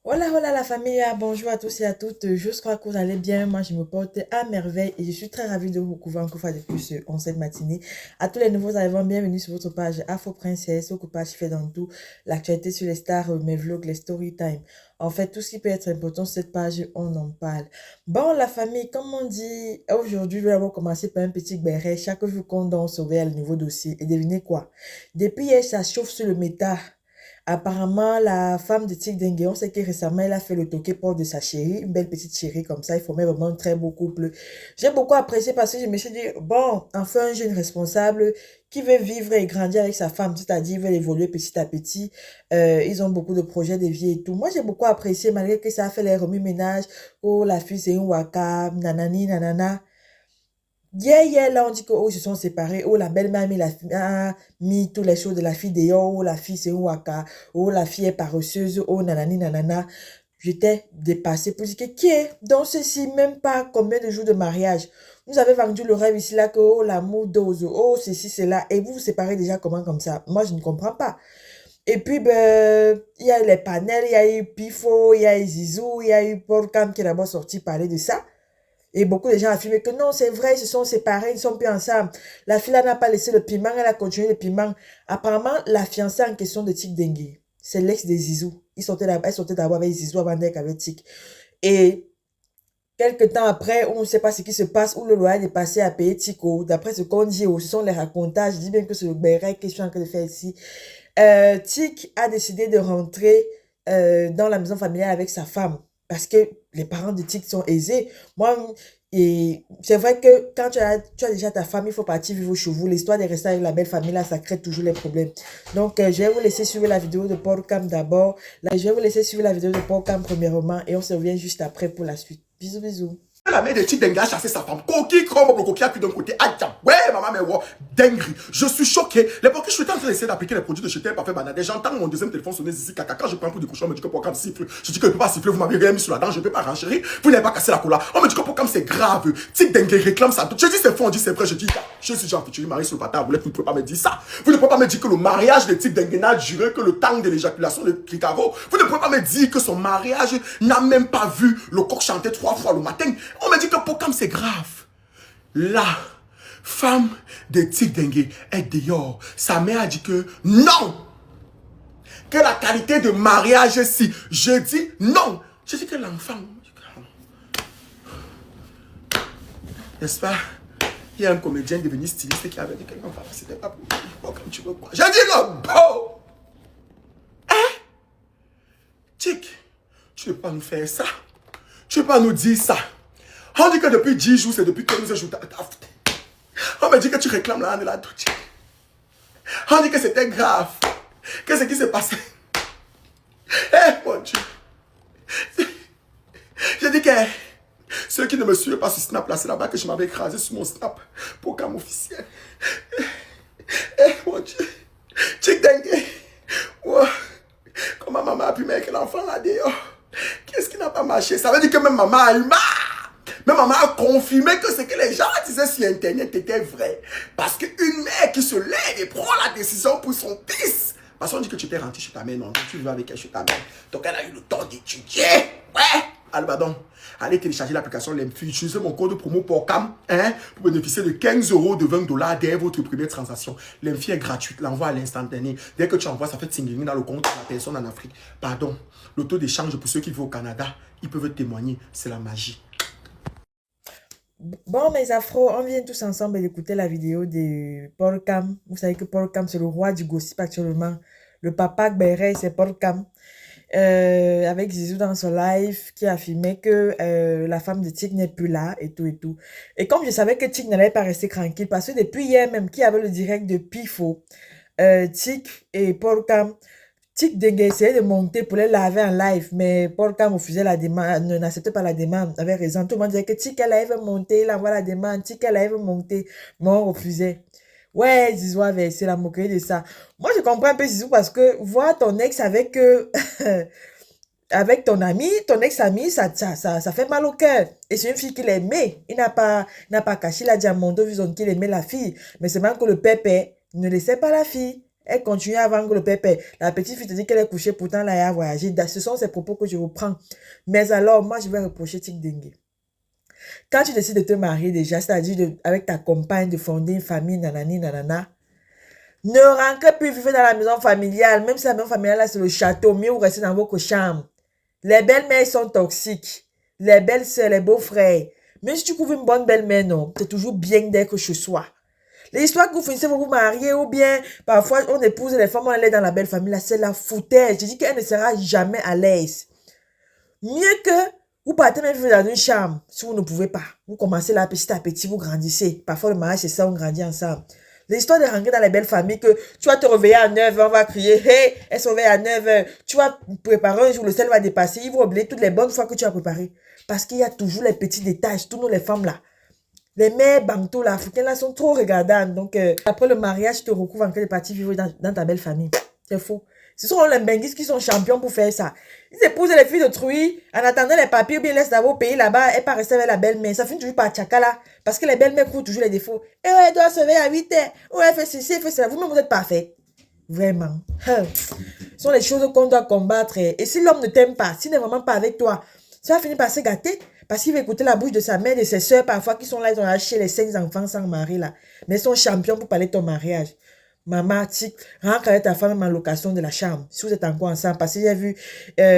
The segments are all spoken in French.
Hola, hola la famille, bonjour à tous et à toutes. Je crois que vous allez bien. Moi, je me porte à merveille et je suis très ravie de vous retrouver encore une fois de plus en cette matinée. À tous les nouveaux arrivants, bienvenue sur votre page Afro Princesse, au coupage fait dans tout, l'actualité sur les stars, mes vlogs, les story time. En fait, tout ce qui peut être important sur cette page, on en parle. Bon, la famille, comme on dit, aujourd'hui, nous allons commencer par un petit béret. Chaque jour qu'on danse, on va le nouveau dossier. Et devinez quoi? Depuis hier, ça chauffe sur le méta. Apparemment, la femme de Tic Dengue, on sait que récemment, elle a fait le toqué pour de sa chérie, une belle petite chérie comme ça. Il formait vraiment un très beau couple. J'ai beaucoup apprécié parce que je me suis dit, bon, enfin, un jeune responsable qui veut vivre et grandir avec sa femme, c'est-à-dire, il veut évoluer petit à petit. Ils ont beaucoup de projets de vie et tout. Moi, j'ai beaucoup apprécié, malgré que ça a fait les remue-ménages. Oh, la fille, c'est une waka, nanani, nanana. Hier, là, on dit que, oh, ils se sont séparés. Oh, la belle-mère a mis toutes les choses de la fille dehors. Oh, la fille, c'est un waka. Oh, la fille est paresseuse. Oh, nanani, nanana. J'étais dépassée pour dire que, qui est dans ceci, même pas combien de jours de mariage. Vous avez vendu le rêve ici, là, que, oh, l'amour dose. Oh, ceci, cela. Et vous vous séparez déjà comment comme ça? Moi, je ne comprends pas. Et puis, ben, il y a les panels, il y a eu Pifo, il y a eu Zizou, il y a eu Paul Cam qui est d'abord sorti parler de ça. Et beaucoup de gens affirment que non, c'est vrai, ils se sont séparés, ils ne sont plus ensemble. La fille n'a pas laissé le piment, elle a continué le piment. Apparemment, la fiancée en question de Tic Dengue, c'est l'ex de Zizou. Elle sortait d'abord avec Zizou avant d'être avec Tic. Et quelques temps après, on ne sait pas ce qui se passe, où le loyer est passé à payer Tico. D'après ce qu'on dit, ce sont les racontages. Je dis bien que c'est le béret que je suis en train de faire ici. Tic a décidé de rentrer dans la maison familiale avec sa femme parce que les parents de Tic sont aisés. Moi, et c'est vrai que quand tu as déjà ta femme, il faut partir vivre chez vous. L'histoire de rester avec la belle famille, là, ça crée toujours les problèmes. Donc, je vais vous laisser suivre la vidéo de Paul Cam d'abord. Là, je vais vous laisser suivre la vidéo de Paul Cam premièrement et on se revient juste après pour la suite. Bisous, bisous. La mère de Chidenga a chassé sa femme. Coquille, comme le coquille a pu d'un côté. Aïe, ouais, maman, mais ouais, dinguerie. Je suis choqué. L'époque que je suis en train d'essayer d'appliquer les produits de chez Tel Parfait Banadé, j'entends mon deuxième téléphone sonner ici, caca. Quand je prends pour du cochon, on me dit que Pocam siffle. Je dis que je ne peux pas siffler, vous m'avez rien mis sur la dent, je ne peux pas renchérir. Vous n'avez pas cassé la cola. On me dit que Pocam c'est grave. Chidenga réclame ça. Je dis c'est faux, on dit c'est vrai. Je dis, je suis genre futur mari sur le bâtard. Vous ne pouvez pas me dire ça. Vous ne pouvez pas me dire que le mariage de Chidenga n'a duré que le temps de l'éjaculation de Kikaro. Vous ne pouvez pas me dire que son mariage n'a même pas vu le coq chanter 3 fois le matin. On me dit que Pocam c'est grave. La femme de Tic Dengue est dehors. Sa mère a dit que non. Que la qualité de mariage, si. Je dis non. Je dis que l'enfant. N'est-ce pas? Il y a un comédien devenu styliste qui avait dit que non, c'était pas pour comme tu veux quoi. J'ai dit non. Bon. Tic, tu ne peux pas nous faire ça. Tu ne peux pas nous dire ça. On dit que depuis 10 jours, c'est depuis 15 jours. On me dit que tu réclames la de la douche. On dit que c'était grave. Qu'est-ce qui s'est passé? Eh, mon Dieu. J'ai dit que ceux qui ne me suivent pas sur Snap, là, c'est là-bas que je m'avais écrasé sur mon Snap pour cam officiel. Eh, mon Dieu. Chick dengue. Wow. Comment maman a pu mettre l'enfant là dehors? Qu'est-ce qui n'a pas marché? Ça veut dire que même maman a eu marre. Même maman a confirmé que ce que les gens disaient sur Internet était vrai. Parce qu'une mère qui se lève et prend la décision pour son fils. Parce qu'on dit que tu t'es rentré chez ta mère, non? Tu vivais avec elle chez ta mère. Donc elle a eu le temps d'étudier. Ouais. Albadon, allez télécharger l'application Lemfi. Utilisez mon code promo PORCAM pour bénéficier de 15 € de 20 $ dès votre première transaction. Lemfi est gratuite. L'envoi à l'instantané. Dès que tu envoies, ça fait tingling dans le compte de la personne en Afrique. Pardon. Le taux d'échange pour ceux qui vivent au Canada, ils peuvent témoigner. C'est la magie. Bon, mes afros, on vient tous ensemble d'écouter la vidéo de Paul Cam. Vous savez que Paul Cam, c'est le roi du gossip actuellement. Le papa Gbere, c'est Paul Cam. Avec Zizou dans son live qui affirmait que la femme de Tic n'est plus là et tout et tout. Et comme je savais que Tic n'allait pas rester tranquille, parce que depuis hier même, qui avait le direct de Pifo, Tic et Paul Cam, Tic essayait de monter pour les laver en live, mais Paul Cam refusait la demande, n'acceptait pas la demande, avait raison. Tout le monde disait que Tic, elle veut monter, il envoie la demande, Tic, elle veut monter, mais on refusait. Ouais, Zizou avait essayé la moquerie de ça. Moi, je comprends un peu Zizou parce que voir ton ex avec, avec ton ex-ami, ça fait mal au cœur. Et c'est une fille qu'il aimait. Il n'a pas caché, il a dit à Mondo, vu qu'il aimait la fille. Mais c'est même que le pépé ne laissait pas la fille. Elle continue à vendre le pépé. La petite fille te dit qu'elle est couchée, pourtant là, elle a voyagé. Ce sont ces propos que je reprends. Mais alors, moi, je vais reprocher Tic Dengue. Quand tu décides de te marier déjà, c'est-à-dire avec ta compagne, de fonder une famille, nanani, nanana, ne rentrez plus vivre dans la maison familiale. Même si la maison familiale, là, c'est le château, mieux vous restez dans votre chambre. Les belles-mères sont toxiques. Les belles-sœurs, les beaux-frères. Même si tu trouves une bonne belle-mère, non, c'est toujours bien d'être chez soi. L'histoire que vous finissez, vous vous mariez, ou bien, parfois, on épouse les femmes, on allait dans la belle famille, là, c'est la foutaise. Je dis qu'elle ne sera jamais à l'aise. Mieux que vous partez même vivre dans une chambre, si vous ne pouvez pas. Vous commencez là petit à petit, vous grandissez. Parfois, le mariage, c'est ça, on grandit ensemble. L'histoire de rentrer dans les belles familles, que tu vas te réveiller à 9h, on va crier, hey, elle se réveille à 9h. Tu vas préparer un jour, le sel va dépasser, ils vont oublier toutes les bonnes fois que tu as préparé. Parce qu'il y a toujours les petits détails, toutes les femmes là. Les mères bantou là, africaines là, sont trop regardantes. Donc, après le mariage, tu te recouvres en train de partir vivre dans ta belle famille. C'est faux. Ce sont les Benguis qui sont champions pour faire ça. Ils épousent les filles d'autrui, en attendant les papiers, ou bien ils laissent d'avoir au pays là-bas, et pas rester avec la belle-mère. Ça finit toujours par tchakala. Parce que les belles-mères couvrent toujours les défauts. Et elle doit se réveiller à 8h. Ouais, elle fait ceci, elle fait cela. Vous-même, vous êtes parfait. Vraiment. Ce sont les choses qu'on doit combattre. Et si l'homme ne t'aime pas, s'il n'est vraiment pas avec toi, ça va finir par se gâter. Parce qu'il va écouter la bouche de sa mère et de ses soeurs, parfois, qui sont là, ils ont lâché les 5 enfants sans mari, là. Mais ils sont champions pour parler de ton mariage. Maman, Tic, rentre avec ta femme en location de la chambre, si vous êtes encore ensemble. Parce que j'ai vu,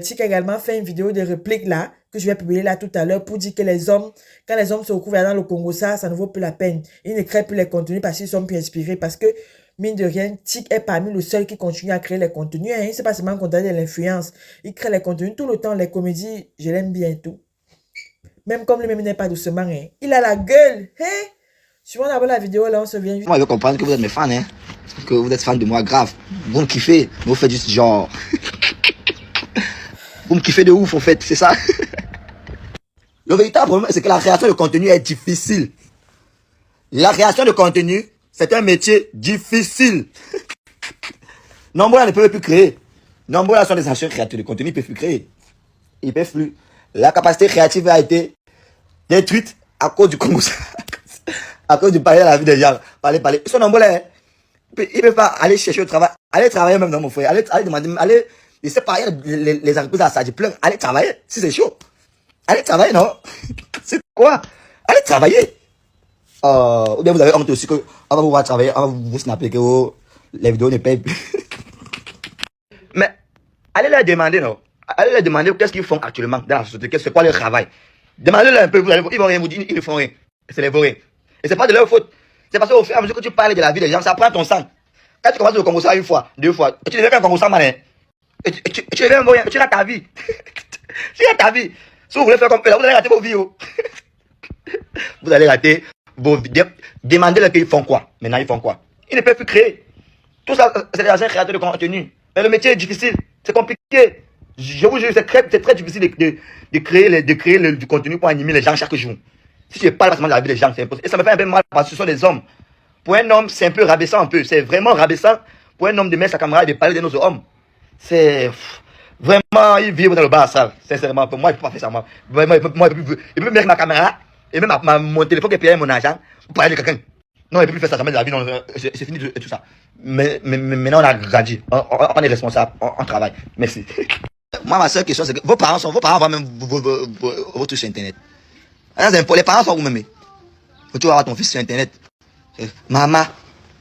Tic a également fait une vidéo de réplique là, que je vais publier là tout à l'heure, pour dire que les hommes, quand les hommes se retrouvent dans le Congo, ça ne vaut plus la peine. Ils ne créent plus les contenus parce qu'ils sont plus inspirés. Parce que, mine de rien, Tic est parmi le seul qui continue à créer les contenus. Hein. C'est pas seulement contenir de l'influence. Il crée les contenus tout le temps, les comédies, je l'aime bien tout. Même comme lui-même n'est pas doucement, hein. Il a la gueule. Hein? Suivons d'abord la vidéo, là, on se vient. Moi, je veux comprendre que vous êtes mes fans, hein. Que vous êtes fans de moi, grave. Vous me kiffez, mais vous faites juste genre. Vous me kiffez de ouf, en fait, c'est ça. Le véritable problème, c'est que la création de contenu est difficile. La création de contenu, c'est un métier difficile. Nombreux ne peuvent plus créer. Nombreux sont des anciens créateurs de contenu, ils ne peuvent plus créer. Ils ne peuvent plus. La capacité créative a été détruite à cause du Congo. À cause du parler de la vie des gens. Parler. Ils sont nombreux là. Hein. Ils ne peuvent pas aller chercher au travail. Aller travailler même dans mon frère. Aller demander. Aller. Je sais pas, les entreprises à ça. Je pleure. Allez travailler. Si c'est chaud. Allez travailler, non? C'est quoi? Allez travailler. Ou bien vous avez honte aussi que on va vous voir travailler. On va vous snapper que les vidéos ne payent plus. Mais allez leur demander, non? Allez leur demander qu'est-ce qu'ils font actuellement dans la société. C'est quoi leur travail? Demandez-leur un peu. Ils vont rien vous dire. Ils ne font rien. C'est les vaurien. Et c'est pas de leur faute. C'est parce qu'au fur et à mesure que tu parles de la vie des gens, ça prend ton sang. Quand tu commences le Congo ça une fois, 2 fois, et tu deviens un Congo ça malin. Et tu deviens un moyen, tu as ta vie. Tu as ta vie. Si vous voulez faire comme eux, vous allez rater vos vies. Vous allez rater vos vies. Demandez-leur qu'ils font quoi. Maintenant, ils font quoi? Ils ne peuvent plus créer. Tout ça, c'est des anciens créateurs de contenu. Mais le métier est difficile. C'est compliqué. Je vous jure, c'est très difficile de créer du contenu pour animer les gens chaque jour. Si je parle de la vie des gens, c'est impossible. Et ça me fait un peu mal parce que ce sont des hommes. Pour un homme, c'est un peu rabaissant un peu. C'est vraiment rabaissant pour un homme de mettre sa caméra et de parler de nos hommes. C'est vraiment, ils vivent dans le bas, ça. Sincèrement, pour moi, il ne peut pas faire ça. Moi, il peut mettre ma caméra et même mon téléphone qui paye mon argent pour parler de quelqu'un. Non, il ne peut plus faire ça jamais de la vie. C'est fini et tout ça. Mais maintenant, on a grandi. On est responsable. On travaille. Merci. Moi, ma seule question, c'est que vos parents vont même vous toucher Internet. Les parents sont où-même. Tu vas avoir ton fils sur Internet. Maman,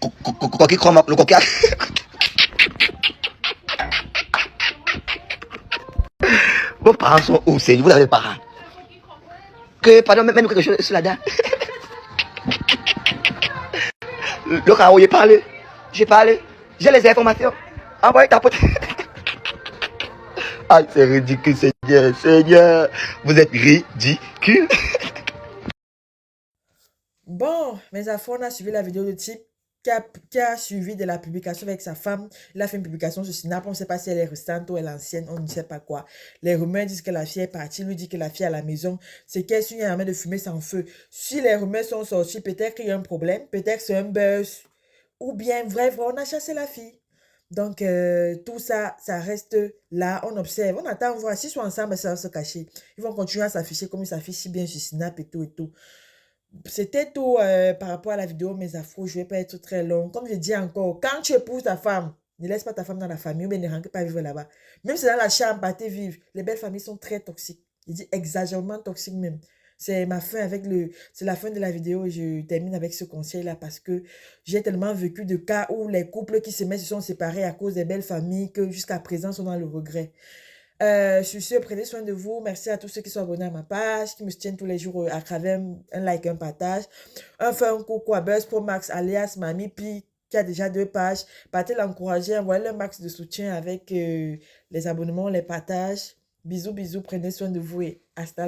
le coquin. Vos parents sont où? C'est vous avez des parents. Pardon, même quelque chose sur la dent. Le carreau, j'ai parlé. J'ai les informations. Envoyez ta pote. Ah, c'est ridicule, Seigneur. Vous êtes ridicule. Bon, mes affaires, on a suivi la vidéo de Tic qui a suivi de la publication avec sa femme. Il a fait une publication sur Snap. On ne sait pas si elle est restante ou elle est ancienne. On ne sait pas quoi. Les rumeurs disent que la fille est partie. Lui dit que la fille est à la maison. C'est qu'elle suit un de fumer sans feu. Si les rumeurs sont sorties, peut-être qu'il y a un problème. Peut-être c'est un buzz. Ou bien, vrai, on a chassé la fille. Donc, tout ça, ça reste là. On observe. On attend voir. S'ils sont ensemble, ça va se cacher. Ils vont continuer à s'afficher comme ils s'affichent si bien sur Snap et tout et tout. C'était tout par rapport à la vidéo, mes afros. Je ne vais pas être très long. Comme je dis encore, quand tu épouses ta femme, Ne laisse pas ta femme dans la famille ou bien ne rentre pas vivre là-bas. Même si c'est dans la chambre, partez vivre. Les belles familles sont très toxiques. Il dit exagérément toxiques même. C'est la fin de la vidéo et je termine avec ce conseil-là parce que j'ai tellement vécu de cas où les couples qui se sont séparés à cause des belles familles que jusqu'à présent sont dans le regret. Sur ce, prenez soin de vous. Merci à tous ceux qui sont abonnés à ma page, qui me soutiennent tous les jours à travers un like, un partage. Un coucou à Buzz Pro Max alias Mamie Pi, qui a déjà 2 pages. Partez l'encourager, envoyez le max de soutien avec les abonnements, les partages. Bisous, bisous, prenez soin de vous et hasta